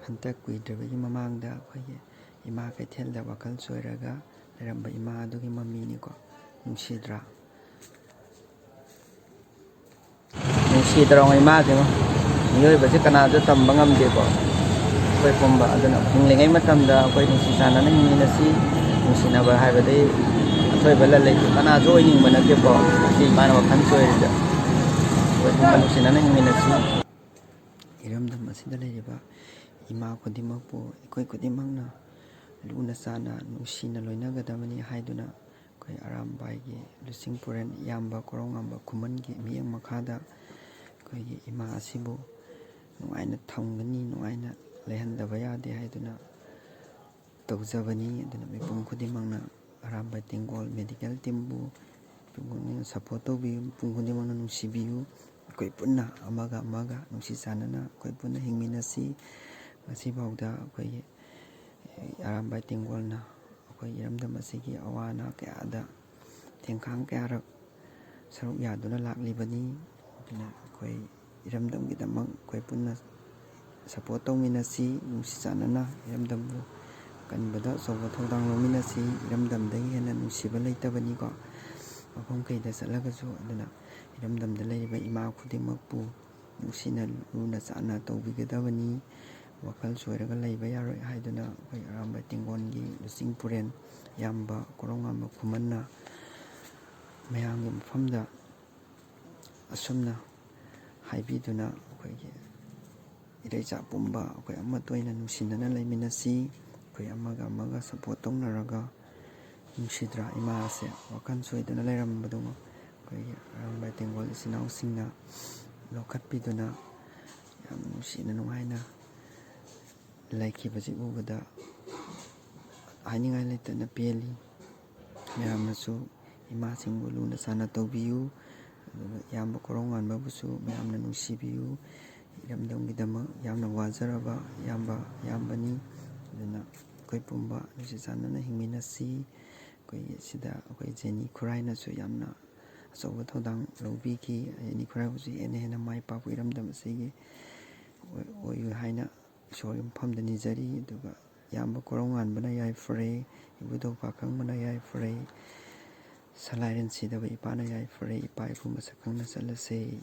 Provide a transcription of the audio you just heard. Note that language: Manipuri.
ꯍꯟꯇꯛ ꯀꯨꯏꯗ꯭ꯔꯕꯒꯤ ꯃꯃꯥꯡꯗ ꯑꯩꯈꯣꯏꯒꯤ ꯏꯃꯥ ꯀꯩꯊꯦꯜꯗ ꯋꯥꯈꯜ ꯆꯣꯏꯔꯒ ꯂꯩꯔꯝꯕ ꯏꯃꯥ ꯑꯗꯨꯒꯤ ꯃꯃꯤꯅꯤꯀꯣ. ꯅꯨꯡꯁꯤꯗ꯭ꯔꯥ? ꯅꯨꯡꯁꯤꯗ꯭ꯔꯣ ꯏꯃꯥꯁꯦ? ꯃꯤꯑꯣꯏꯕꯁꯦ ꯀꯅꯥꯁꯨ ꯇꯝꯕ ꯉꯝꯗꯦꯀꯣ. ꯑꯩꯈꯣꯏ ꯄꯨꯝꯕ ꯑꯗꯨꯅ ꯍꯤꯡꯂꯤꯉꯩ ꯃꯇꯝꯗ ꯑꯩꯈꯣꯏ ꯅꯨꯡꯁꯤ ꯆꯥꯟꯅꯅ ꯍꯤꯡꯃꯤꯟꯅꯁꯤ. ꯅꯨꯡꯁꯤꯅꯕ ꯍꯥꯏꯕꯗꯤ ꯑꯊꯣꯏꯕ ꯂꯂꯩ ꯀꯅꯥꯁꯨ ꯑꯣꯏꯅꯤꯡꯕ ꯅꯠꯇꯦꯀꯣ. ꯉꯁꯤ ꯏꯃꯥꯅ ꯋꯥꯈꯜ ꯆꯣꯏꯔꯤꯁꯦ ꯑꯩꯈꯣꯏ ꯄꯨꯝꯕ ꯅꯨꯡꯁꯤꯅꯅ ꯍꯤꯡꯃꯤꯟꯅꯁꯤ. ꯏꯔꯝꯗꯝ ꯑꯁꯤꯗ ꯂꯩꯔꯤꯕ ꯏꯃꯥ ꯈꯨꯗꯤꯡꯃꯛꯄꯨ ꯑꯩꯈꯣꯏ ꯈꯨꯗꯤꯡꯃꯛꯅ ꯂꯨꯅ ꯆꯥꯟꯅ ꯅꯨꯡꯁꯤꯅ ꯂꯣꯏꯅꯒꯗꯕꯅꯤ ꯍꯥꯏꯗꯨꯅ ꯑꯩꯈꯣꯏ ꯑꯔꯥꯝꯕꯥꯏꯒꯤ ꯂꯨꯆꯤꯡꯄꯨꯔꯦꯟ ꯏꯌꯥꯝꯕ ꯀꯣꯔꯧꯉꯥꯟꯕ ꯈꯨꯃꯟꯒꯤ ꯃꯤꯠꯌꯦꯡ ꯃꯈꯥꯗ ꯑꯩꯈꯣꯏꯒꯤ ꯏꯃꯥ ꯑꯁꯤꯕꯨ ꯅꯨꯡꯉꯥꯏꯅ ꯊꯝꯒꯅꯤ, ꯅꯨꯡꯉꯥꯏꯅ ꯂꯩꯍꯟꯗꯕ ꯌꯥꯗꯦ ꯍꯥꯏꯗꯨꯅ ꯇꯧꯖꯕꯅꯤ. ꯑꯗꯨꯅ ꯃꯤꯄꯨꯝ ꯈꯨꯗꯤꯡꯃꯛꯅ ꯑꯔꯥꯝꯕꯥꯏ ꯇꯦꯡꯒꯣꯜ ꯃꯦꯗꯤꯀꯦꯜ ꯇꯤꯝꯕꯨ ꯁꯞꯄꯣꯔꯠ ꯇꯧꯕꯤꯌꯨ, ꯃꯤꯄꯨꯝ ꯈꯨꯗꯤꯡꯃꯛꯅ ꯅꯨꯡꯁꯤꯕꯤꯌꯨ. ꯑꯩꯈꯣꯏ ꯄꯨꯟꯅ ꯑꯃꯒ ꯅꯨꯡꯁꯤ ꯆꯥꯟꯅꯅ ꯑꯩꯈꯣꯏ ꯄꯨꯟꯅ ꯍꯤꯡꯃꯤꯟꯅꯁꯤ. ꯉꯁꯤꯐꯥꯎꯗ ꯑꯩꯈꯣꯏꯒꯤ ꯑꯔꯥꯝꯕꯥꯏ ꯇꯦꯡꯒꯣꯜꯅ ꯑꯩꯈꯣꯏ ꯏꯔꯝꯗꯝ ꯑꯁꯤꯒꯤ ꯑꯋꯥ ꯑꯅꯥ ꯀꯌꯥꯗ ꯇꯦꯡꯈꯥꯡ ꯀꯌꯥꯔꯛ ꯁꯔꯨꯛ ꯌꯥꯗꯨꯅ ꯂꯥꯛꯂꯤꯕꯅꯤ. ꯑꯗꯨꯅ ꯑꯩꯈꯣই ꯏꯔꯝꯗꯝꯒꯤꯗꯃꯛ ꯑꯩꯈꯣই ꯄꯨꯟꯅ ꯁꯞꯄꯣꯔꯠ ꯇꯧꯃꯤꯟꯅꯁꯤ. ꯅꯨꯡꯁꯤ ꯆꯥꯟꯅꯅ ꯏꯔꯝꯗꯝꯕꯨ ꯀꯟꯕꯗ ꯑꯆꯧꯕ ꯊꯧꯗꯥꯡ ꯂꯧꯃꯤꯟꯅꯁꯤ. ꯏꯔꯝꯗꯝꯗꯒꯤ ꯍꯦꯟꯅ ꯅꯨꯡꯁꯤꯕ ꯂꯩꯇꯕꯅꯤꯀꯣ ꯃꯐꯝ ꯀꯩꯗ ꯆꯠꯂꯒꯁꯨ. ꯑꯗꯨꯅ ꯏꯔꯝꯗꯝꯗ ꯂꯩꯔꯤꯕ ꯏꯃꯥ ꯈꯨꯗꯤꯡꯃꯛꯄꯨ ꯅꯨꯡꯁꯤꯅ ꯂꯨꯅ ꯆꯥꯟꯅ ꯇꯧꯕꯤꯒꯗꯕꯅꯤ. ꯋꯥꯈꯜ ꯆꯣꯏꯔꯒ ꯂꯩꯕ ꯌꯥꯔꯣꯏ ꯍꯥꯏꯗꯨꯅ ꯑꯩꯈꯣꯏ ꯑꯔꯥꯝꯕꯥꯏ ꯇꯦꯡꯒꯣꯜꯒꯤ ꯂꯨꯆꯤꯡꯄꯨꯔꯦꯟ ꯏꯌꯥꯝꯕ ꯀꯣꯔꯧꯉꯥꯟꯕ ꯈꯨꯃꯟꯅ ꯃꯌꯥꯝꯒꯤ ꯃꯐꯝꯗ ꯑꯁꯨꯝꯅ ꯍꯥꯏꯕꯤꯗꯨꯅ ꯑꯩꯈꯣꯏꯒꯤ ꯏꯔꯩꯆꯥ ꯄꯨꯝꯕ ꯑꯩꯈꯣꯏ ꯑꯃꯠꯇ ꯑꯣꯏꯅ ꯅꯨꯡꯁꯤꯅꯅ ꯂꯩꯃꯤꯟꯅꯁꯤ. ꯑꯩꯈꯣꯏ ꯑꯃꯒ ꯁꯞꯄꯣꯔꯠ ꯇꯧꯅꯔꯒ. ꯅꯨꯡꯁꯤꯗ꯭ꯔꯥ ꯏꯃꯥ ꯑꯁꯦ ꯋꯥꯈꯜ ꯆꯣꯏꯗꯅ ꯂꯩꯔꯝꯕꯗꯣ ꯑꯩꯈꯣꯏꯒꯤ ꯑꯔꯥꯝꯕꯥꯏ ꯇꯦꯡꯒꯣꯜ ꯏꯆꯤꯟ ꯏꯅꯥꯎꯁꯤꯡꯅ ꯂꯧꯈꯠꯄꯤꯗꯨꯅ ꯌꯥꯝ ꯅꯨꯡꯁꯤꯅ ꯅꯨꯡꯉꯥꯏꯅ ꯂꯩꯈꯤꯕꯁꯤ ꯎꯕꯗ ꯍꯥꯏꯅꯤꯡꯉꯥꯏ ꯂꯩꯇꯅ ꯄꯦꯜꯂꯤ. ꯃꯌꯥꯝꯅꯁꯨ ꯏꯃꯥꯁꯤꯡꯕꯨ ꯂꯨꯅ ꯆꯥꯟꯅ ꯇꯧꯕꯤꯌꯨ. ꯑꯗꯨꯒ ꯏꯌꯥꯝꯕ ꯀꯣꯔꯧꯉꯥꯟꯕꯕꯨꯁꯨ ꯃꯌꯥꯝꯅ ꯅꯨꯡꯁꯤꯕꯤꯌꯨ. ꯏꯔꯝꯗꯝꯒꯤꯗꯃꯛ ꯌꯥꯝꯅ ꯋꯥꯖꯔꯕ ꯏꯌꯥꯝꯕꯅꯤ. ꯑꯗꯨꯅ ꯑꯩꯈꯣই ꯄꯨꯝꯕ ꯅꯨꯡꯁꯤ ꯆꯥꯟꯅꯅ ꯍꯤꯡꯃꯤꯟꯅꯁꯤ. ꯑꯩꯈꯣꯏꯒꯤ ꯁꯤꯗ ꯑꯩꯈꯣꯏ ꯖꯦꯅꯤ ꯈꯨꯔꯥꯏꯅꯁꯨ ꯌꯥꯝꯅ ꯑꯆꯧꯕ ꯊꯧꯗꯥꯡ ꯂꯧꯕꯤꯈꯤ. ꯖꯦꯅꯤ ꯈꯨꯔꯥꯏꯕꯨꯁꯨ ꯍꯦꯟꯅ ꯃꯥꯏ ꯄꯥꯛꯄ ꯏꯔꯝꯗꯝ ꯑꯁꯤꯒꯤ ꯑꯣꯏꯌꯨ ꯍꯥꯏꯅ ꯏꯁꯣꯔꯒꯤ ꯃꯐꯝꯗ ꯅꯤꯖꯔꯤ. ꯑꯗꯨꯒ ꯏꯌꯥꯝꯕ ꯀꯣꯔꯧꯉꯥꯟꯕꯅ ꯌꯥꯏꯐꯔꯦ. ꯏꯕꯨꯙꯧ ꯄꯥꯈꯪꯕꯅ ꯌꯥꯏꯐꯔꯦ. ꯁꯂꯥꯏꯔꯦꯟ ꯁꯤꯗꯕ ꯏꯄꯥꯅ ꯌꯥꯏꯐꯔꯦ. ꯏꯄꯥ ꯏꯄꯨ ꯃꯁꯛ ꯈꯪꯅ ꯆꯠꯂꯁꯦ.